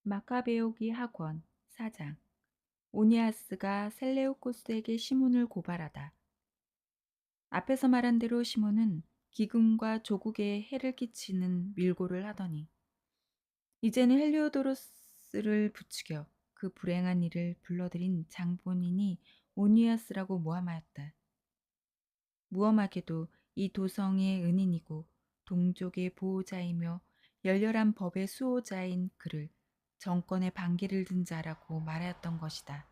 마카베오기 학원 사장 오니아스가 셀레우코스에게 시몬을 고발하다. 앞에서 말한 대로 시몬은 기금과 조국에 해를 끼치는 밀고를 하더니 이제는 헬리오도로스를 부추겨 그 불행한 일을 불러들인 장본인이 오니아스라고 모함하였다. 무엄하게도 이 도성의 은인이고 동족의 보호자이며 열렬한 법의 수호자인 그를 정권의 반기를 든 자라고 말하였던 것이다.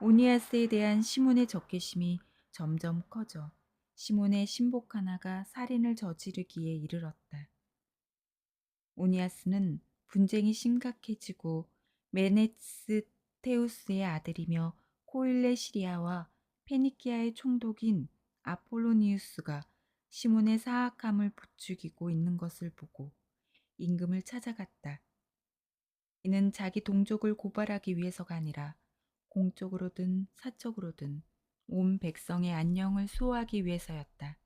오니아스에 대한 시몬의 적개심이 점점 커져 시몬의 신복 하나가 살인을 저지르기에 이르렀다. 오니아스는 분쟁이 심각해지고 메네스테우스의 아들이며 코일레 시리아와 페니키아의 총독인 아폴로니우스가 시몬의 사악함을 부추기고 있는 것을 보고 임금을 찾아갔다. 이는 자기 동족을 고발하기 위해서가 아니라 공적으로든 사적으로든 온 백성의 안녕을 수호하기 위해서였다.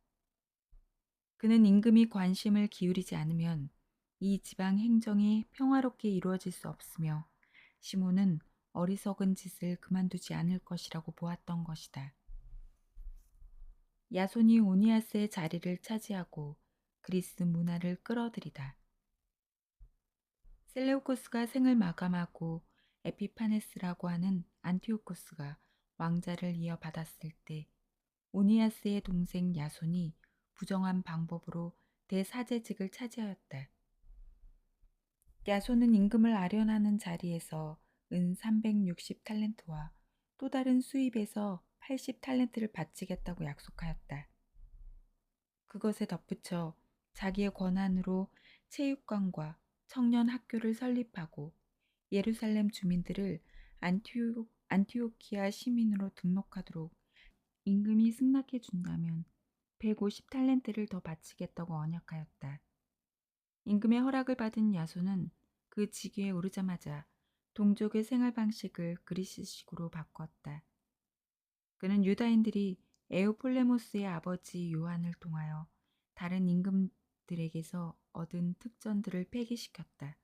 그는 임금이 관심을 기울이지 않으면 이 지방 행정이 평화롭게 이루어질 수 없으며 시몬은 어리석은 짓을 그만두지 않을 것이라고 보았던 것이다. 야손이 오니아스의 자리를 차지하고 그리스 문화를 끌어들이다. 셀레우코스가 생을 마감하고 에피파네스라고 하는 안티오코스가 왕자를 이어받았을 때 오니아스의 동생 야손이 부정한 방법으로 대사제직을 차지하였다. 야손은 임금을 아련하는 자리에서 은 360탈렌트와 또 다른 수입에서 80탈렌트를 바치겠다고 약속하였다. 그것에 덧붙여 자기의 권한으로 체육관과 청년 학교를 설립하고 예루살렘 주민들을 안티오키아 시민으로 등록하도록 임금이 승낙해 준다면 150탈렌트를 더 바치겠다고 언약하였다. 임금의 허락을 받은 야손은 그 직위에 오르자마자 동족의 생활 방식을 그리스식으로 바꿨다. 그는 유다인들이 에우폴레모스의 아버지 요한을 통하여 다른 임금들에게서 얻은 특전들을 폐기시켰다.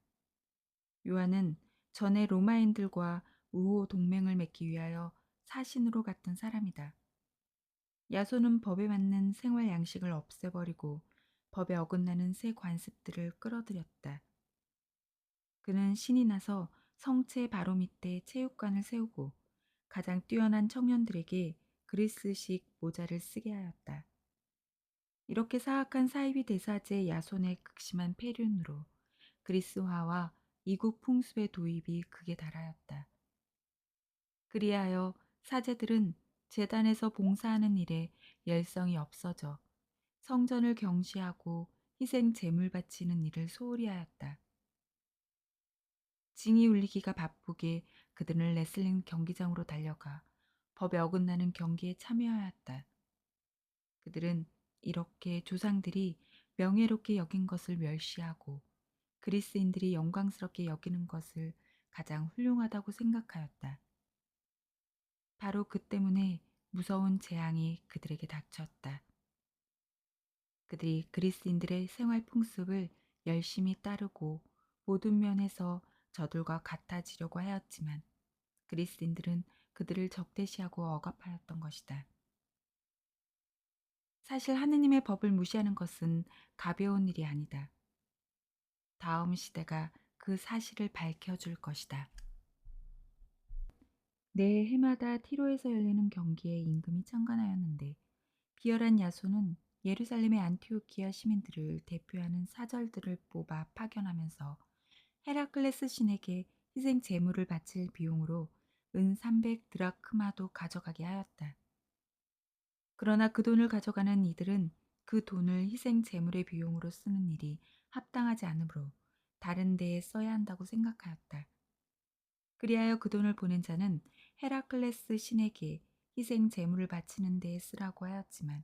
요한은 전에 로마인들과 우호 동맹을 맺기 위하여 사신으로 갔던 사람이다. 야손은 법에 맞는 생활 양식을 없애버리고 법에 어긋나는 새 관습들을 끌어들였다. 그는 신이 나서 성체 바로 밑에 체육관을 세우고 가장 뛰어난 청년들에게 그리스식 모자를 쓰게 하였다. 이렇게 사악한 사이비 대사제 야손의 극심한 폐륜으로 그리스화와 이국 풍습의 도입이 극에 달하였다. 그리하여 사제들은 제단에서 봉사하는 일에 열성이 없어져 성전을 경시하고 희생 제물 바치는 일을 소홀히 하였다. 징이 울리기가 바쁘게 그들은 레슬링 경기장으로 달려가 법에 어긋나는 경기에 참여하였다. 그들은 이렇게 조상들이 명예롭게 여긴 것을 멸시하고 그리스인들이 영광스럽게 여기는 것을 가장 훌륭하다고 생각하였다. 바로 그 때문에 무서운 재앙이 그들에게 닥쳤다. 그들이 그리스인들의 생활 풍습을 열심히 따르고 모든 면에서 저들과 같아지려고 하였지만 그리스인들은 그들을 적대시하고 억압하였던 것이다. 사실 하느님의 법을 무시하는 것은 가벼운 일이 아니다. 다음 시대가 그 사실을 밝혀줄 것이다. 매 해마다 티로에서 열리는 경기에 임금이 참관하였는데 비열한 야손은 예루살렘의 안티오키아 시민들을 대표하는 사절들을 뽑아 파견하면서 헤라클레스 신에게 희생 제물을 바칠 비용으로 은 300드라크마도 가져가게 하였다. 그러나 그 돈을 가져가는 이들은 그 돈을 희생 제물의 비용으로 쓰는 일이 합당하지 않으므로 다른 데에 써야 한다고 생각하였다. 그리하여 그 돈을 보낸 자는 헤라클레스 신에게 희생 제물을 바치는 데에 쓰라고 하였지만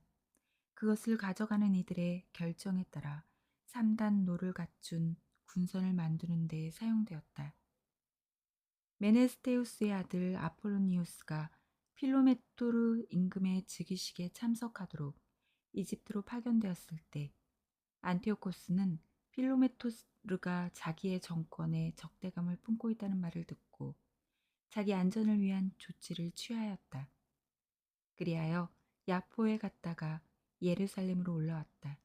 그것을 가져가는 이들의 결정에 따라 3단 노를 갖춘 군선을 만드는 데에 사용되었다. 메네스테우스의 아들 아폴로니우스가 필로메토르 임금의 즉위식에 참석하도록 이집트로 파견되었을 때 안티오코스는 르가 자기의 정권에 적대감을 품고 있다는 말을 듣고 자기 안전을 위한 조치를 취하였다. 그리하여 야포에 갔다가 예루살렘으로 올라왔다.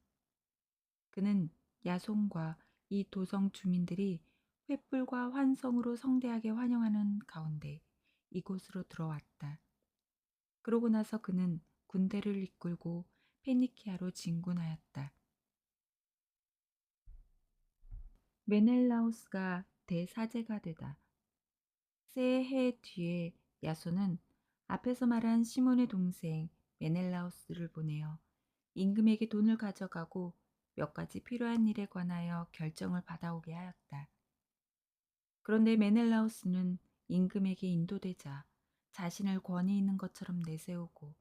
그는 야손과 이 도성 주민들이 횃불과 환성으로 성대하게 환영하는 가운데 이곳으로 들어왔다. 그러고 나서 그는 군대를 이끌고 페니키아로 진군하였다. 메넬라우스가 대사제가 되다. 새해 뒤에 야손은 앞에서 말한 시몬의 동생 메넬라우스를 보내어 임금에게 돈을 가져가고 몇 가지 필요한 일에 관하여 결정을 받아오게 하였다. 그런데 메넬라우스는 임금에게 인도되자 자신을 권위 있는 것처럼 내세우고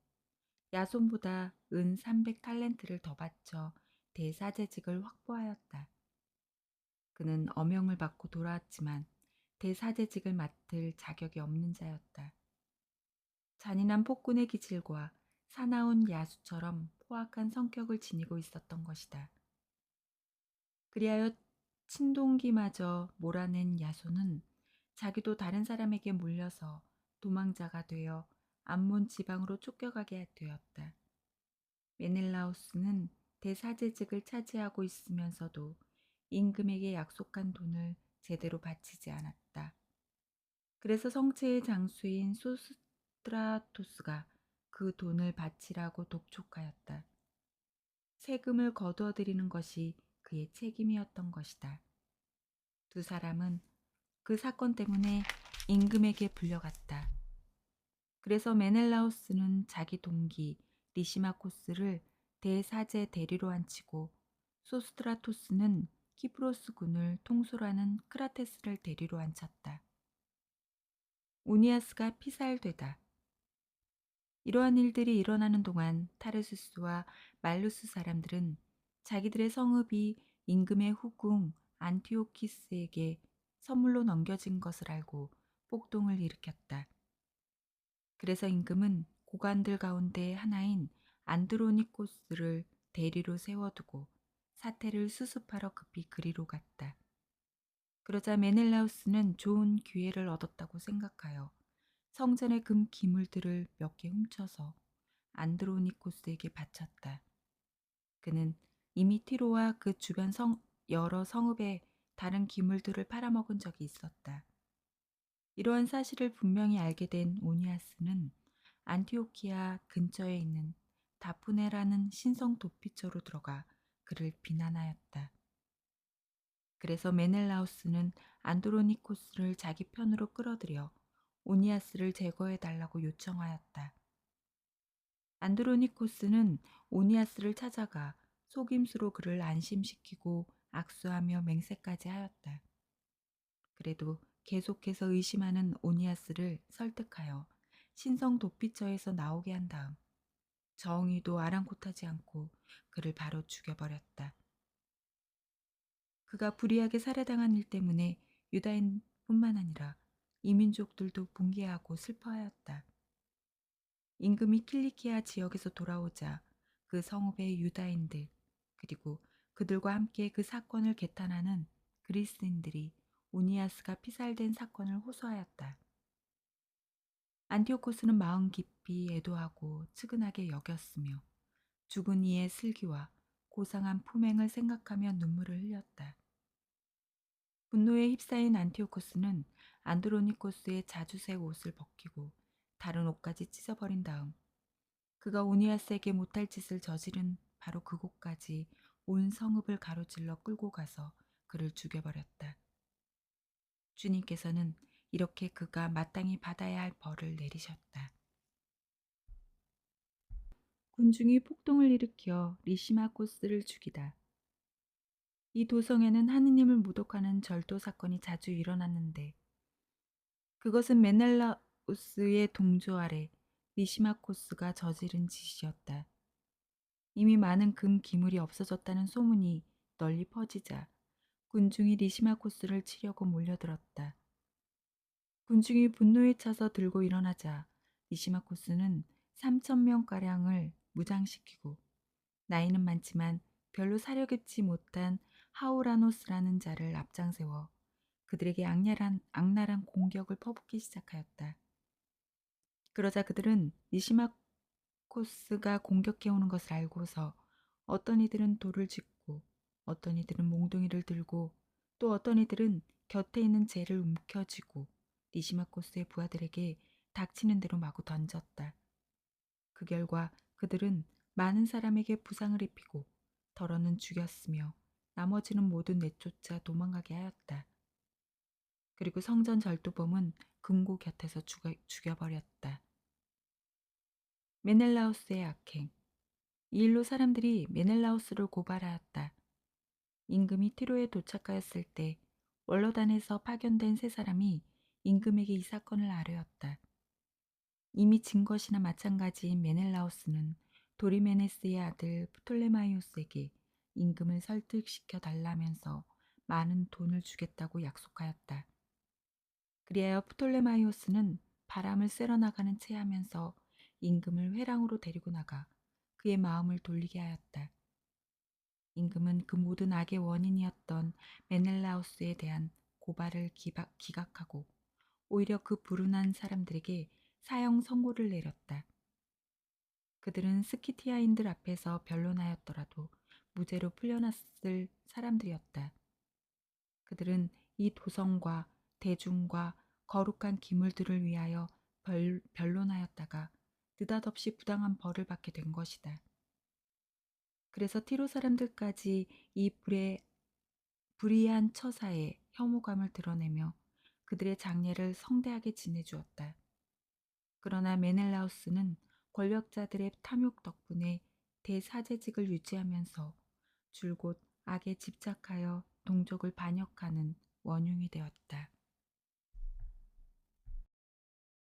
야손보다 은 300탈렌트를 더 바쳐 대사제직을 확보하였다. 그는 어명을 받고 돌아왔지만 대사제직을 맡을 자격이 없는 자였다. 잔인한 폭군의 기질과 사나운 야수처럼 포악한 성격을 지니고 있었던 것이다. 그리하여 친동기마저 몰아낸 야손은 자기도 다른 사람에게 몰려서 도망자가 되어 암몬 지방으로 쫓겨가게 되었다. 메넬라우스는 대사제직을 차지하고 있으면서도 임금에게 약속한 돈을 제대로 바치지 않았다. 그래서 성체의 장수인 소스트라토스가 그 돈을 바치라고 독촉하였다. 세금을 거두어 들이는 것이 그의 책임이었던 것이다. 두 사람은 그 사건 때문에 임금에게 불려갔다. 그래서 메넬라우스는 자기 동기 리시마코스를 대사제 대리로 앉히고 소스트라토스는 키프로스 군을 통솔하는 크라테스를 대리로 앉혔다. 오니아스가 피살되다. 이러한 일들이 일어나는 동안 타르수스와 말루스 사람들은 자기들의 성읍이 임금의 후궁 안티오키스에게 선물로 넘겨진 것을 알고 폭동을 일으켰다. 그래서 임금은 고관들 가운데 하나인 안드로니코스를 대리로 세워두고 사태를 수습하러 급히 그리로 갔다. 그러자 메넬라우스는 좋은 기회를 얻었다고 생각하여 성전의 금 기물들을 몇 개 훔쳐서 안드로니코스에게 바쳤다. 그는 이미 티로와 그 주변 여러 성읍에 다른 기물들을 팔아먹은 적이 있었다. 이러한 사실을 분명히 알게 된 오니아스는 안티오키아 근처에 있는 다프네라는 신성 도피처로 들어가 그를 비난하였다. 그래서 메넬라우스는 안드로니코스를 자기 편으로 끌어들여 오니아스를 제거해달라고 요청하였다. 안드로니코스는 오니아스를 찾아가 속임수로 그를 안심시키고 악수하며 맹세까지 하였다. 그래도 계속해서 의심하는 오니아스를 설득하여 신성 도피처에서 나오게 한 다음 정의도 아랑곳하지 않고 그를 바로 죽여버렸다. 그가 불의하게 살해당한 일 때문에 유다인뿐만 아니라 이민족들도 붕괴하고 슬퍼하였다. 임금이 킬리키아 지역에서 돌아오자 그 성읍의 유다인들 그리고 그들과 함께 그 사건을 개탄하는 그리스인들이 오니아스가 피살된 사건을 호소하였다. 안티오코스는 마음 깊이 애도하고 측은하게 여겼으며 죽은 이의 슬기와 고상한 품행을 생각하며 눈물을 흘렸다. 분노에 휩싸인 안티오코스는 안드로니코스의 자주색 옷을 벗기고 다른 옷까지 찢어버린 다음 그가 오니아스에게 못할 짓을 저지른 바로 그곳까지 온 성읍을 가로질러 끌고 가서 그를 죽여버렸다. 주님께서는 이렇게 그가 마땅히 받아야 할 벌을 내리셨다. 군중이 폭동을 일으켜 리시마코스를 죽이다. 이 도성에는 하느님을 모독하는 절도 사건이 자주 일어났는데 그것은 메넬라우스의 동조 아래 리시마코스가 저지른 짓이었다. 이미 많은 금 기물이 없어졌다는 소문이 널리 퍼지자 군중이 리시마코스를 치려고 몰려들었다. 군중이 분노에 차서 들고 일어나자 리시마코스는 3,000명가량을 무장시키고 나이는 많지만 별로 사려 깊지 못한 하우라노스라는 자를 앞장세워 그들에게 악랄한 공격을 퍼붓기 시작하였다. 그러자 그들은 니시마코스가 공격해오는 것을 알고서 어떤 이들은 돌을 짚고 어떤 이들은 몽둥이를 들고 또 어떤 이들은 곁에 있는 재를 움켜쥐고 니시마코스의 부하들에게 닥치는 대로 마구 던졌다. 그 결과 그들은 많은 사람에게 부상을 입히고 더러는 죽였으며 나머지는 모두 내쫓아 도망가게 하였다. 그리고 성전 절도범은 금고 곁에서 죽여버렸다. 메넬라우스의 악행. 이 일로 사람들이 메넬라우스를 고발하였다. 임금이 티로에 도착하였을 때 원로단에서 파견된 세 사람이 임금에게 이 사건을 아뢰었다. 이미 진 것이나 마찬가지인 메넬라우스는 도리메네스의 아들 프톨레마이오스에게 임금을 설득시켜 달라면서 많은 돈을 주겠다고 약속하였다. 그리하여 프톨레마이오스는 바람을 쐬러 나가는 채 하면서 임금을 회랑으로 데리고 나가 그의 마음을 돌리게 하였다. 임금은 그 모든 악의 원인이었던 메넬라우스에 대한 고발을 기각하고 오히려 그 불운한 사람들에게 사형 선고를 내렸다. 그들은 스키티아인들 앞에서 변론하였더라도 무죄로 풀려났을 사람들이었다. 그들은 이 도성과 대중과 거룩한 기물들을 위하여 변론하였다가 느닷없이 부당한 벌을 받게 된 것이다. 그래서 티로 사람들까지 이 불의한 처사에 혐오감을 드러내며 그들의 장례를 성대하게 지내주었다. 그러나 메넬라우스는 권력자들의 탐욕 덕분에 대사제직을 유지하면서 줄곧 악에 집착하여 동족을 반역하는 원흉이 되었다.